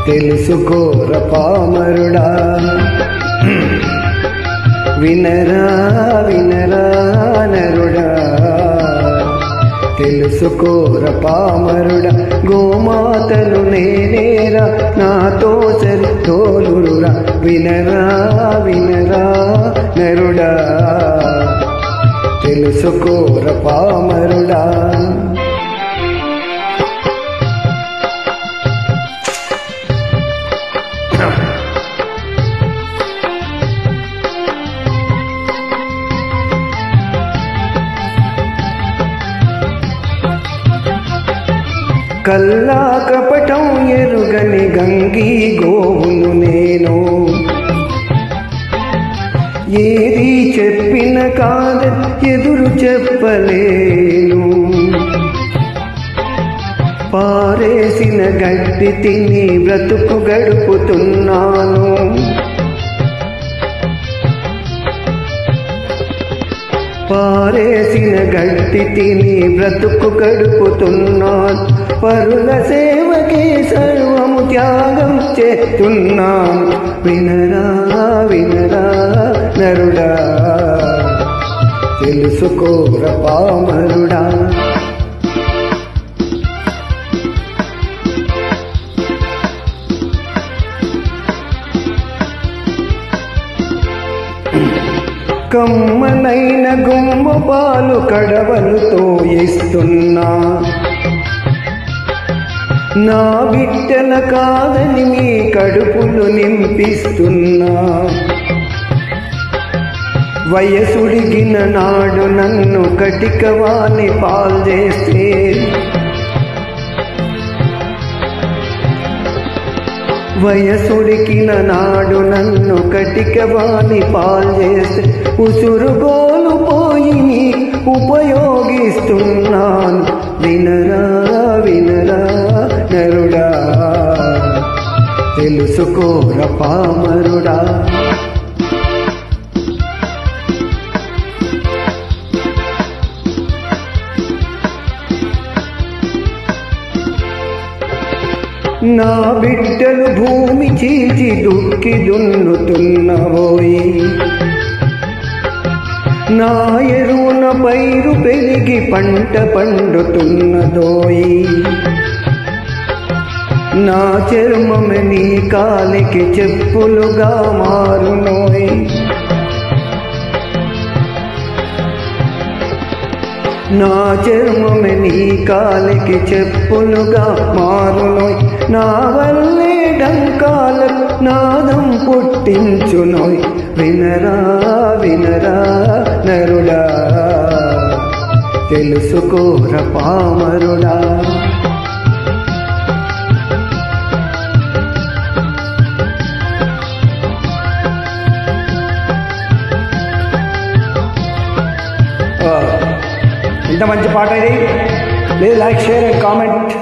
తెలుసుకోర పామరుడా. వినరా వినరా నరుడా, తెలుసుకోర పామరుడా. గోమాతను నేనేరా, నాతో సరితోలురా. వినరా వినరా నరుడా, తెలుసుకోర పామరుడా. కల్లా కపటం ఎరుగని గంగి గోవును నేను, ఏది చెప్పిన కాదని ఎదురు చెప్పలేను. పారేసిన గడ్డి తిని బ్రతుకు గడుపుతున్నాను. పారేసిన గడ్డి తిని బ్రతుకు గడుపుతున్నాను. పరుల సేవకే సర్వము త్యాగం చేస్తున్నాను. వినరా వినరా నరుడా, తెలుసుకోర పామరుడా. కమ్మనైన గుమ్మ పాలు కడవలుతో ఇస్తున్నా, నా బిడ్డల కాదని మీ కడుపులు నింపిస్తున్నా. వయసుడిగిన నాడు నన్ను కటికవాణి పాల్చేస్తే, వయసుడికిన నాడు నన్ను కటికవాణి పాల్చేస్తే, ఉసురుగోలు పోయి ఉపయోగిస్తున్నాను. వినరా వినరా నరుడా, తెలుసుకోర పామరుడా. నా బిడ్డలు భూమి చీల్చి దుక్కి దున్నుతున్నవోయి, నా ఎరువున పైరు పెరిగి పంట పండుతున్నదోయి. నా చర్మమే నీ కాలికి చెప్పులుగా మారునోయి. నా చర్మమే నీ కాలికి చెప్పులుగా మారునోయ్. నా వల్లే డంకాలకు నాదం పుట్టించునోయ్. వినరా వినరా నరుడా, తెలుసుకోర పామరుడా. ఇంత మంచి పాట ఇది. Please like, share and comment.